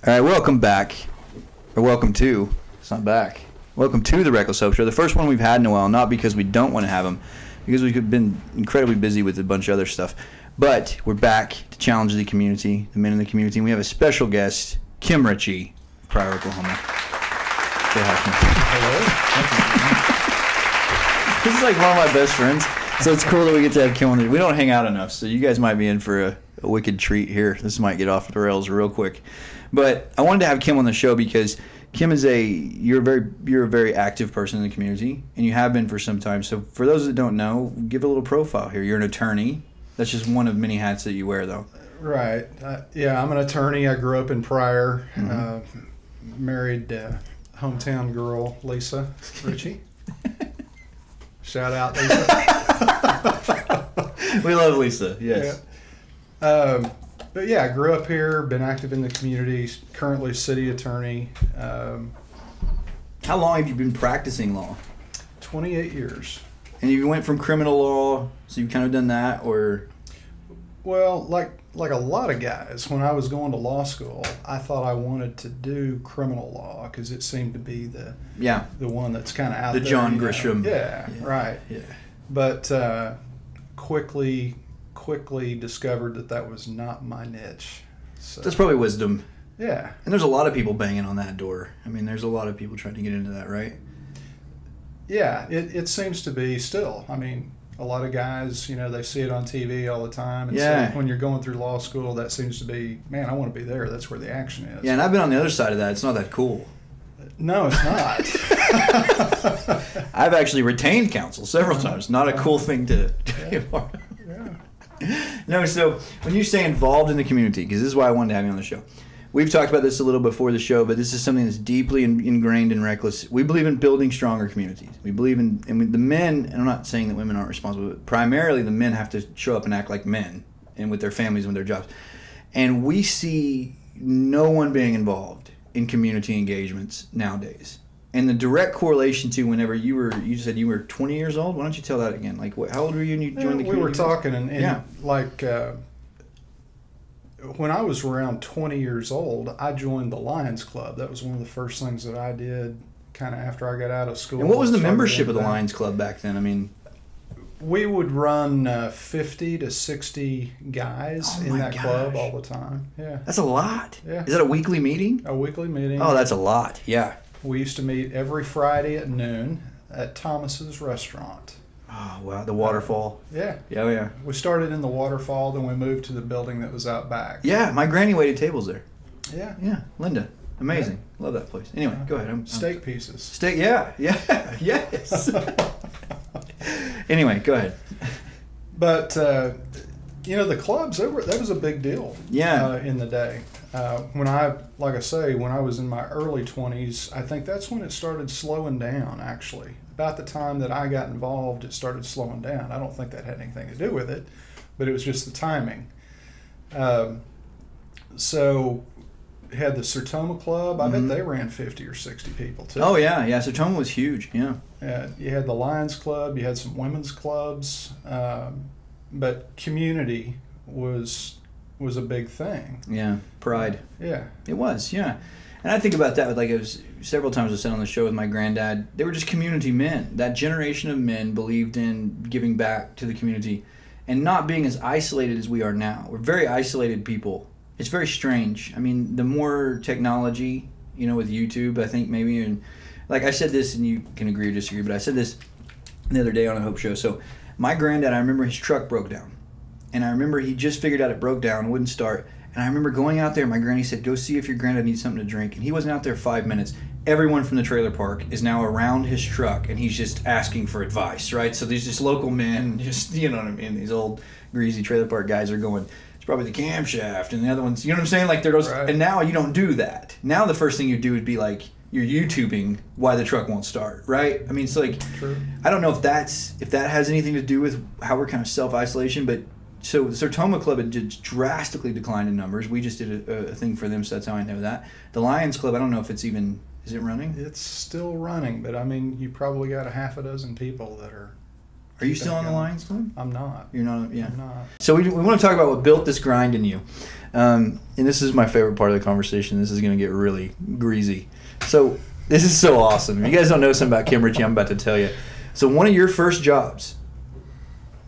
All right, welcome back. Or welcome to. It's not back. Welcome to the Reckless Hope Show. The first one we've had in a while, not because we don't want to have them, because we've been incredibly busy with a bunch of other stuff. But we're back to challenge the community, the men in the community, and we have a special guest, Kim Ritchie, Pryor, Oklahoma. Say hi, Kim. Hello. This is like one of my best friends, so it's cool that we get to have Kim on. We don't hang out enough, so you guys might be in for a wicked treat here. This might get off the rails real quick. But I wanted to have Kim on the show because Kim is you're a very active person in the community, and you have been for some time. So for those that don't know, give a little profile here. You're an attorney. That's just one of many hats that you wear, though. Right. Yeah, I'm an attorney. I grew up in Pryor. Married hometown girl Lisa Ritchie. Shout out, Lisa. We love Lisa. Yes. Yeah. But yeah, I grew up here, been active in the community, currently city attorney. How long have you been practicing law? 28 years. And you went from criminal law, so you've kind of done that, or? Well, like a lot of guys, when I was going to law school, I thought I wanted to do criminal law because it seemed to be the one that's kind of out there. The John Grisham. Yeah, right. Yeah. But quickly discovered that was not my niche. So, that's probably wisdom. Yeah. And there's a lot of people banging on that door. I mean, there's a lot of people trying to get into that, right? Yeah, it seems to be still. I mean, a lot of guys, they see it on TV all the time. And so when you're going through law school, that seems to be, man, I want to be there. That's where the action is. Yeah, and I've been on the other side of that. It's not that cool. No, it's not. I've actually retained counsel several times. Not a cool thing to be a part of. No, so when you say involved in the community, because this is why I wanted to have you on the show. We've talked about this a little before the show, but this is something that's deeply ingrained in Reckless. We believe in building stronger communities. We believe in, and the men, and I'm not saying that women aren't responsible, but primarily the men have to show up and act like men and with their families and with their jobs. And we see no one being involved in community engagements nowadays. And the direct correlation to whenever you said you were 20 years old. Why don't you tell that again? Like, how old were you when you joined the community? We were talking, and when I was around 20 years old, I joined the Lions Club. That was one of the first things that I did kind of after I got out of school. And what was the membership of the Lions Club back then? I mean, we would run 50 to 60 guys in that club all the time. Yeah. That's a lot. Yeah. Is that a weekly meeting? A weekly meeting. Oh, that's a lot. Yeah. We used to meet every Friday at noon at Thomas's restaurant. Oh, wow. The waterfall. Yeah. Yeah, yeah. We started in the waterfall, then we moved to the building that was out back. Yeah, my granny waited tables there. Yeah. Yeah, Linda. Amazing. Love that place. Anyway, go ahead. Steak pieces. Steak, yeah. Yes. Anyway, go ahead. But, the clubs, that was a big deal in the day. When I was in my early 20s, I think that's when it started slowing down, actually. About the time that I got involved, it started slowing down. I don't think that had anything to do with it, but it was just the timing. So, had the Sertoma Club. I bet they ran 50 or 60 people, too. Oh, yeah. Yeah, Sertoma was huge, yeah. You had the Lions Club. You had some women's clubs. But community was a big thing. Yeah, pride. Yeah. It was, yeah. And I think about that, it was several times I said on the show with my granddad, they were just community men. That generation of men believed in giving back to the community and not being as isolated as we are now. We're very isolated people. It's very strange. I mean, the more technology, with YouTube, I think maybe, and like I said this, and you can agree or disagree, but I said this the other day on a Hope show. So my granddad, I remember his truck broke down. And I remember he just figured out it broke down, wouldn't start. And I remember going out there, my granny said, go see if your granddad needs something to drink. And he wasn't out there 5 minutes. Everyone from the trailer park is now around his truck, and he's just asking for advice, right? So these just local men, just, you know what I mean? These old greasy trailer park guys are going, it's probably the camshaft. And the other ones, you know what I'm saying? Like, there's, right. And now you don't do that. Now the first thing you do would be like, you're YouTubing why the truck won't start, right? I mean, it's like, True. I don't know if that has anything to do with how we're kind of self-isolation, but so the Sertoma Club had just drastically declined in numbers. We just did a thing for them, so that's how I know that. The Lions Club, I don't know if it's even, is it running? It's still running, but I mean, you probably got a half a dozen people that are Are you still on the line, Slim? I'm not. You're not? Yeah. I'm not. So we want to talk about what built this grind in you. And this is my favorite part of the conversation. This is going to get really greasy. So this is so awesome. If you guys don't know something about Kim Ritchie, I'm about to tell you. So one of your first jobs,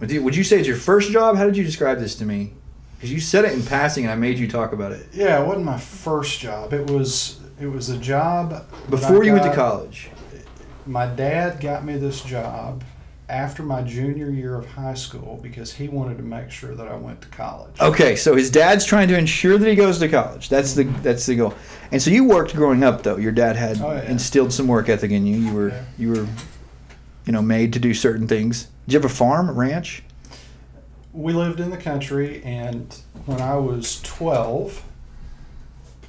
would you say it's your first job? How did you describe this to me? Because you said it in passing and I made you talk about it. Yeah, it wasn't my first job. It was a job. Before you went to college? My dad got me this job after my junior year of high school because he wanted to make sure that I went to college. Okay, so his dad's trying to ensure that he goes to college. That's the goal. And so you worked growing up, though. Your dad had instilled some work ethic in you. You were made to do certain things. Did you have a farm, a ranch? We lived in the country, and when I was 12,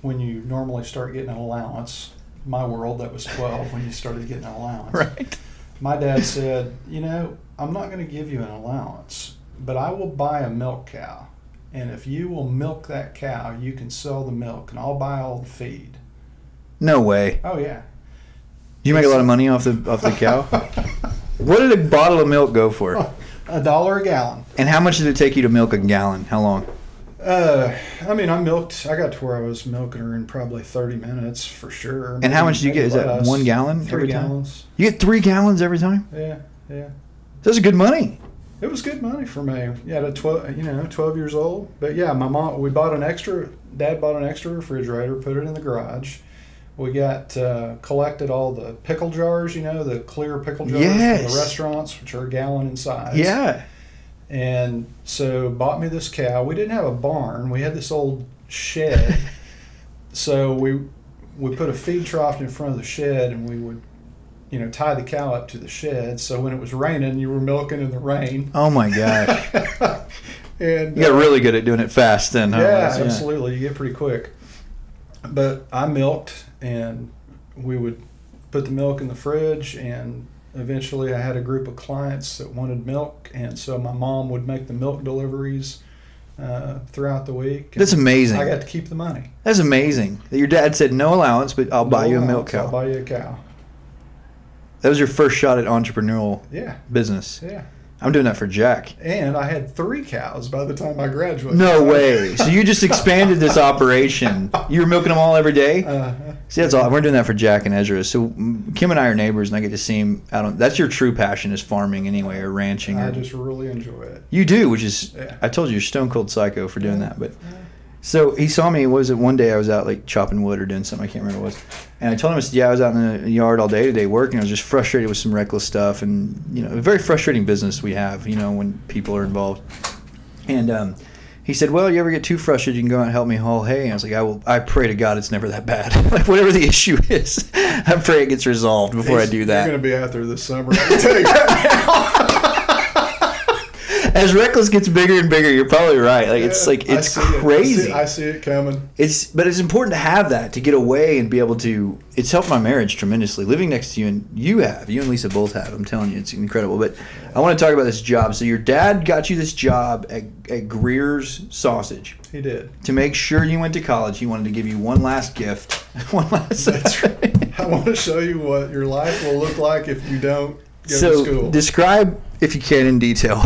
when you normally start getting an allowance, my world, that was 12 when you started getting an allowance. Right. My dad said, I'm not going to give you an allowance, but I will buy a milk cow. And if you will milk that cow, you can sell the milk, and I'll buy all the feed. No way. Oh, yeah. Did you make a lot of money off the cow? What did a bottle of milk go for? $1 a gallon. And how much did it take you to milk a gallon? How long? I got to where I was milking her in probably 30 minutes for sure. And how much do you get? Is that 1 gallon every time? 3 gallons. You get 3 gallons every time? Yeah. That's good money. It was good money for me. Yeah, at 12 years old. But yeah, Dad bought an extra refrigerator, put it in the garage. We got collected all the pickle jars, the clear pickle jars from the restaurants, which are a gallon in size. Yeah. And so bought me this cow. We didn't have a barn. We had this old shed. So we put a feed trough in front of the shed, and we would, tie the cow up to the shed. So when it was raining, you were milking in the rain. Oh my gosh. And you got really good at doing it fast then, huh? Yeah, absolutely. You get pretty quick. But I milked, and we would put the milk in the fridge, and eventually I had a group of clients that wanted milk, and so my mom would make the milk deliveries throughout the week. That's amazing. I got to keep the money. That's amazing. Your dad said no allowance, but I'll buy you a milk cow. I'll buy you a cow. That was your first shot at entrepreneurial business. Yeah. I'm doing that for Jack. And I had 3 cows by the time I graduated. No way. So you just expanded this operation. You were milking them all every day? See, that's all. We're doing that for Jack and Ezra. So Kim and I are neighbors, and I get to see him out on. That's your true passion, is farming anyway, or ranching. I just really enjoy it. You do, which is, I told you, you're stone cold psycho for doing that. But so he saw me. Was it one day I was out like chopping wood or doing something? I can't remember what it was. And I told him, I was out in the yard all day today working. I was just frustrated with some reckless stuff, and a very frustrating business we have. When people are involved. And he said, "Well, you ever get too frustrated, you can go out and help me haul hay." And I was like, I pray to God it's never that bad. Like whatever the issue is, I pray it gets resolved before I do that. You're going to be out there this summer. I can tell you right now. As reckless gets bigger and bigger, you're probably right. Like it's crazy. I see it coming. But it's important to have that, to get away and be able to. It's helped my marriage tremendously. Living next to you, and you and Lisa both have. I'm telling you, it's incredible. But I want to talk about this job. So your dad got you this job at Greer's Sausage. He did. To make sure you went to college, he wanted to give you one last gift. That's right. I want to show you what your life will look like if you don't go to school. Describe, if you can, in detail.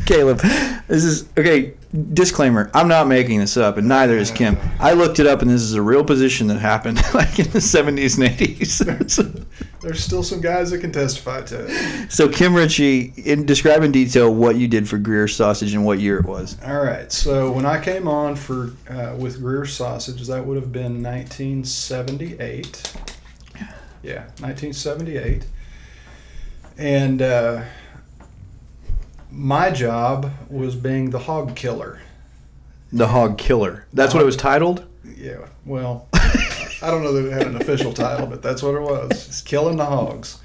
Caleb, this is okay. Disclaimer: I'm not making this up, and neither is Kim. I looked it up, and this is a real position that happened, like in the 70s and 80s. There's still some guys that can testify to it. So, Kim Ritchie, describe in detail what you did for Greer's Sausage and what year it was. All right. So when I came on with Greer's Sausage, that would have been 1978. Yeah, 1978. And my job was being the hog killer. The hog killer. That's what it was titled? Yeah. Well, I don't know that it had an official title, but that's what it was. It's killing the hogs.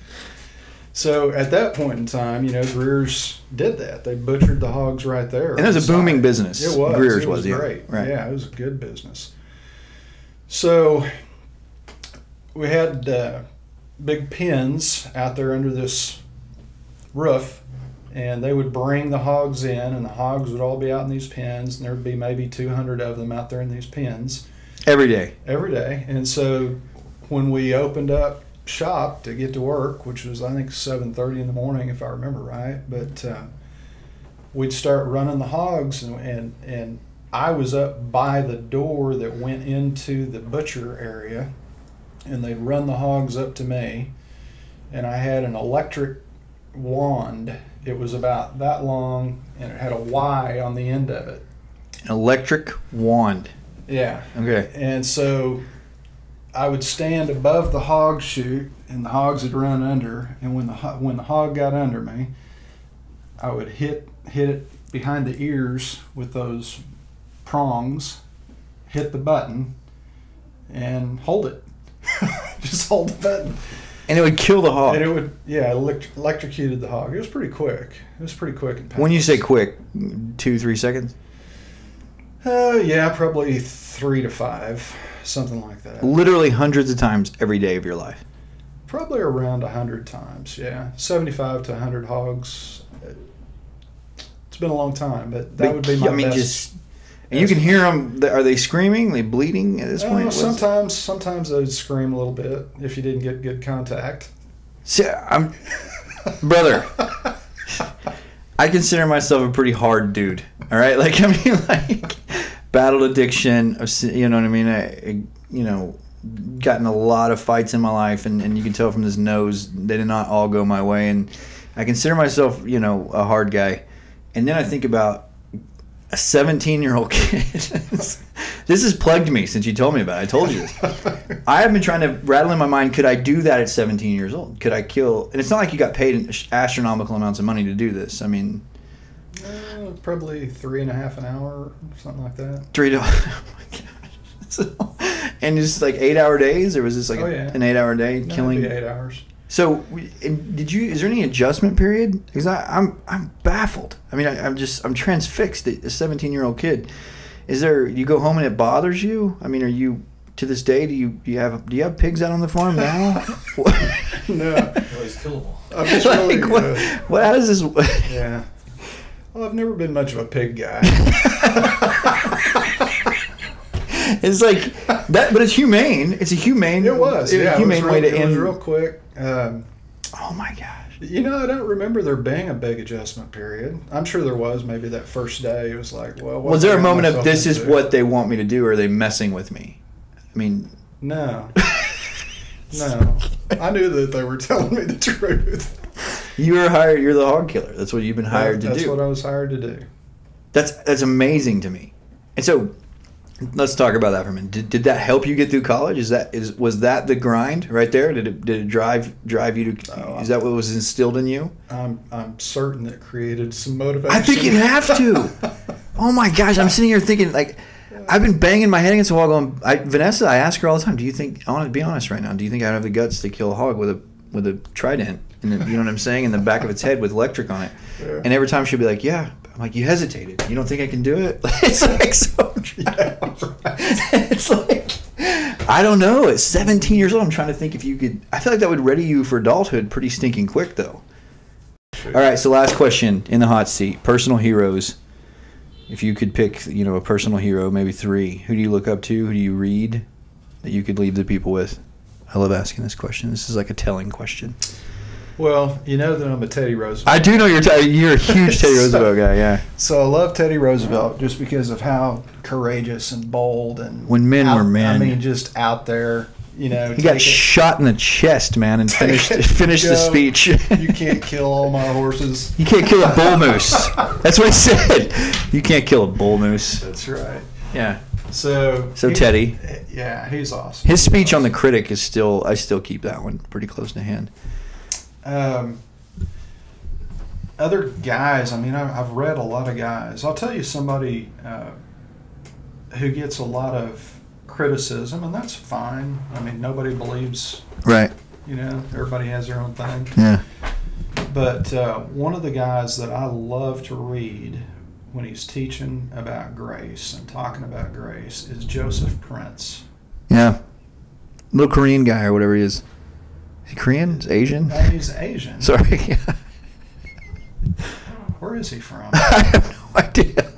So at that point in time, Greer's did that. They butchered the hogs right there. And it was a booming business. It was. Greer's was great. Right. Yeah, it was a good business. So we had big pens out there under this roof, and they would bring the hogs in, and the hogs would all be out in these pens, and there would be maybe 200 of them out there in these pens. Every day. Every day. And so when we opened up shop to get to work, which was, I think, 7:30 in the morning, if I remember right. But we'd start running the hogs, and I was up by the door that went into the butcher area, and they'd run the hogs up to me, and I had an electric wand. It was about that long, and it had a Y on the end of it. An electric wand. Yeah. Okay. And so I would stand above the hog chute, and the hogs would run under. And when the hog got under me, I would hit it behind the ears with those prongs, hit the button, and hold it. Just hold the button. And it would kill the hog. And it would, electrocuted the hog. It was pretty quick. And painless. When you say quick, 2-3 seconds? Yeah, probably 3 to 5, something like that. Literally hundreds of times every day of your life. Probably around 100 times, yeah. 75 to 100 hogs. It's been a long time, but that would be my best. And you can hear them. Are they screaming? Are they bleeding at this point? Sometimes they'd scream a little bit if you didn't get good contact. See, brother, I consider myself a pretty hard dude. All right, battled addiction. You know what I mean? I gotten a lot of fights in my life, and you can tell from this nose they did not all go my way. And I consider myself, a hard guy. And then I think about a 17-year-old kid. This has plagued me since you told me about it. I told you this. I have been trying to rattle in my mind, could I do that at 17 years old? Could I kill? And it's not like you got paid astronomical amounts of money to do this. I mean, probably $3.50 an hour, something like that. $3. Oh my gosh. And just like 8-hour days, or was this like an 8-hour day killing? It'd be 8 hours. So, is there any adjustment period? Because I'm baffled. I mean, I'm transfixed. A 17-year-old kid. You go home and it bothers you? I mean, are you, to this day, do you have pigs out on the farm now? No. He's killable. I'm just really, how does this? Yeah. Well, I've never been much of a pig guy. It's like that, but it's humane. It's a humane. It was. Yeah, humane way to end. It was real quick. Oh my gosh. I don't remember there being a big adjustment period. I'm sure there was. Maybe that first day, it was like, well. Was there a moment of this is what they want me to do, or are they messing with me? I mean. No. No. I knew that they were telling me the truth. You were hired. You're the hog killer. That's what you've been hired to do. That's what I was hired to do. That's amazing to me. And so, let's talk about that for a minute. Did that help you get through college? Was that the grind right there? Did it drive you to? Is that what was instilled in you? I'm certain it created some motivation. I think you'd have to. Oh my gosh! I'm sitting here thinking I've been banging my head against the wall. Going, Vanessa, I ask her all the time. Do you think? I want to be honest right now. Do you think I'd have the guts to kill a hog with a trident? And you know what I'm saying? In the back of its head with electric on it. Yeah. And every time she'll be like, "Yeah." I'm like, "You hesitated. You don't think I can do it?" It's like so. Yeah, right. It's like I don't know. At 17 years old, I'm trying to think if you could. I feel like that would ready you for adulthood pretty stinking quick, though. Sure. All right. So last question in the hot seat: personal heroes. If you could pick, a personal hero, maybe 3. Who do you look up to? Who do you read that you could leave the people with? I love asking this question. This is like a telling question. Well, you know that I'm a Teddy Roosevelt. I do know you're a huge Teddy Roosevelt guy, yeah. So I love Teddy Roosevelt just because of how courageous and bold and when men were men. I mean, just out there, He got shot in the chest, man, and finished the speech. You can't kill all my horses. You can't kill a bull moose. That's what he said. You can't kill a bull moose. That's right. Yeah. So Teddy. Yeah, he's awesome. His speech on the critic is I still keep that one pretty close to hand. Other guys, I mean, I've read a lot of guys. I'll tell you somebody who gets a lot of criticism, and that's fine. I mean, nobody believes, right? Everybody has their own thing. Yeah. But one of the guys that I love to read when he's teaching about grace and talking about grace is Joseph Prince. Yeah. Little Korean guy or whatever he is. Is he Korean? Is he Asian? He's Asian. Sorry. Where is he from? I have no idea.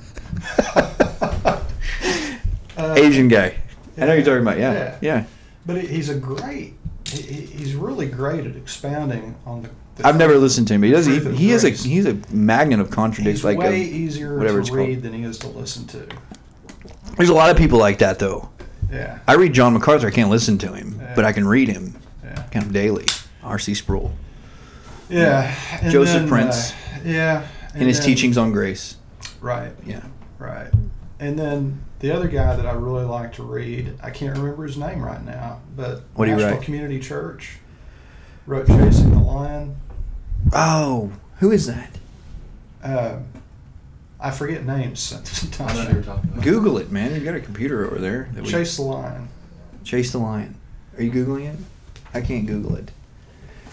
Asian guy. I know you're talking about, yeah. But he's a great he's really great at expounding on the I've never listened to him, but he's a magnet of contradictions. He's way easier to read than he is to listen to. There's a lot of people like that, though. Yeah. I read John MacArthur. I can't listen to him, but I can read him kind of daily. R.C. Sproul. Yeah. And Joseph Prince. Yeah. And his teachings on grace. Right. Yeah. Right. And then the other guy that I really like to read, I can't remember his name right now, but what do you National write? Community Church wrote Chasing the Lion. Oh, who is that? I forget names sometimes. I know who you're talking about. Google it, man. You got a computer over there. Chase the Lion. Chase the Lion. Are you Googling it? I can't Google it.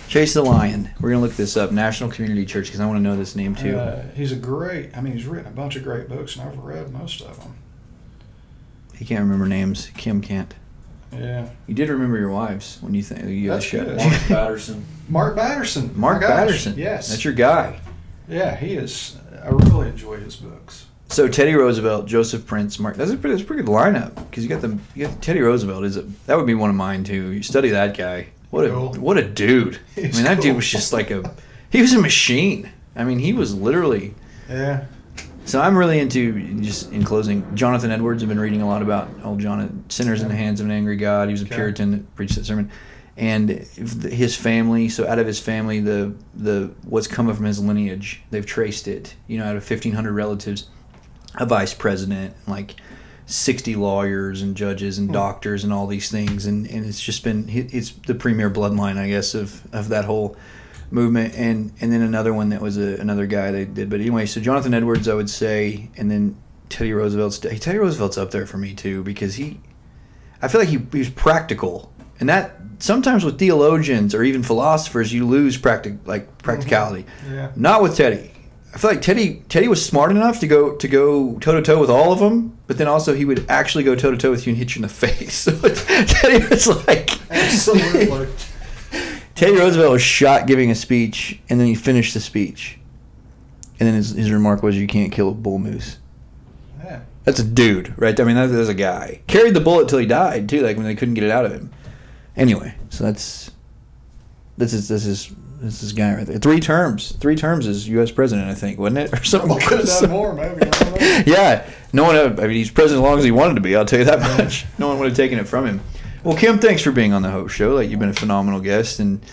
Chase the Lion. We're going to look this up. National Community Church, because I want to know this name too. He's he's written a bunch of great books, and I've read most of them. He can't remember names. Kim can't. Yeah. You did remember your wives when you think you That's good. Mark Batterson. Mark Batterson. Mark Batterson. Yes. That's your guy. Yeah, he is. I really enjoy his books. So Teddy Roosevelt, Joseph Prince, Mark. That's a pretty good lineup because you got Teddy Roosevelt that would be one of mine too. You study that guy. What a dude. That dude was just he was a machine. I mean, he was literally. Yeah. So I'm really into, just in closing, Jonathan Edwards. I've been reading a lot about old Sinners in the Hands of an Angry God. He was a Puritan that preached that sermon. And his family, so out of his family, the what's coming from his lineage, they've traced it. Out of 1,500 relatives, a vice president, like 60 lawyers and judges and doctors and all these things. And it's just been, it's the premier bloodline, I guess, of that whole movement. And then another one that was another guy they did. But anyway, so Jonathan Edwards, I would say, and then Teddy Roosevelt's up there for me too, because I feel like he was practical. And that sometimes with theologians or even philosophers, you lose practicality. Yeah. Not with Teddy. I feel like Teddy was smart enough to go toe to toe with all of them, but then also he would actually go toe to toe with you and hit you in the face. So Teddy was like, absolutely. Teddy Roosevelt was shot giving a speech, and then he finished the speech, and then his remark was, "You can't kill a bull moose." Yeah. That's a dude, right? I mean, that's a guy. Carried the bullet till he died too, like when they couldn't get it out of him. Anyway, so this is guy right there. 3 terms. 3 terms as U.S. president, I think, wasn't it, or something? Well, could have done more, maybe. I don't know. Yeah, no one. I mean, he's president as long as he wanted to be. I'll tell you that much. No one would have taken it from him. Well, Kim, thanks for being on the Hope Show. Like, you've been a phenomenal guest, and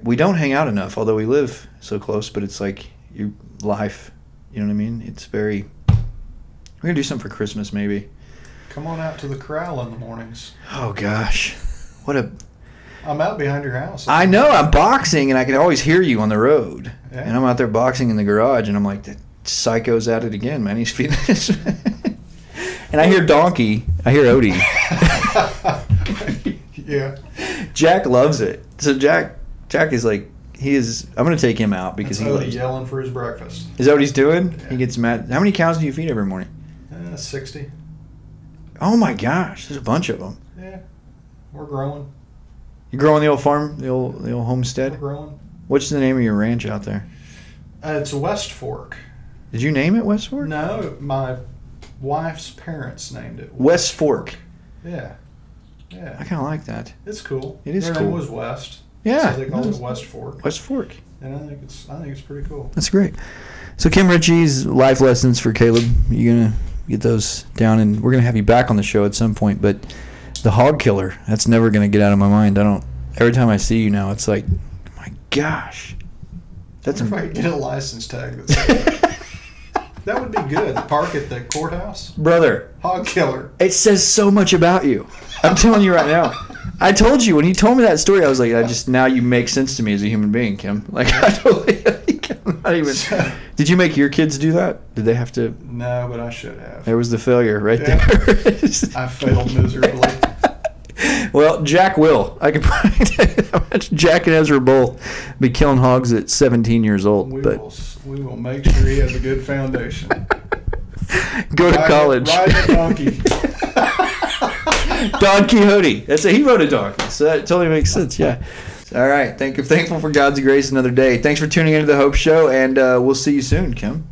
we don't hang out enough, although we live so close. But it's like your life. You know what I mean? It's very. We're gonna do something for Christmas, maybe. Come on out to the corral in the mornings. Oh gosh, I'm out behind your house. I know. I'm boxing, and I can always hear you on the road. Yeah. And I'm out there boxing in the garage, and I'm like, that psycho's at it again, man. He's feeding this. And I hear Donkey. I hear Odie. Yeah. Jack loves it. So Jack is like, I'm going to take him out because That's Odie yelling for his breakfast. Is that what he's doing? Yeah. He gets mad. How many cows do you feed every morning? 60. Oh my gosh, there's a bunch of them. Yeah. We're growing. You growing the old farm, the old homestead? We're growing. What's the name of your ranch out there? It's West Fork. Did you name it West Fork? No, my wife's parents named it West Fork. Yeah. Yeah. I kind of like that. It's cool. It is Their cool. name was West. Yeah. So they called it West Fork. West Fork. And I think it's pretty cool. That's great. So Kim Ritchie's life lessons for Caleb. You gonna get those down, and we're gonna have you back on the show at some point. But the hog killer, that's never gonna get out of my mind. Every time I see you now, it's like, my gosh, that's if I could get a license tag. That would be good. Park at the courthouse. Brother. Hog killer. It says so much about you. I'm telling you right now. I told you when you told me that story, I was like, now you make sense to me as a human being, Kim. Like, I totally. I'm not even. Did you make your kids do that? Did they have to? No, but I should have. There was the failure right there. I failed miserably. Well, Jack will. I can probably tell you how much Jack and Ezra both be killing hogs at 17 years old. We will make sure he has a good foundation. Go to college. Ride the donkey. Don Quixote. He rode a donkey, so that totally makes sense. Yeah. All right. Thankful for God's grace another day. Thanks for tuning into the Hope Show, and we'll see you soon, Kim.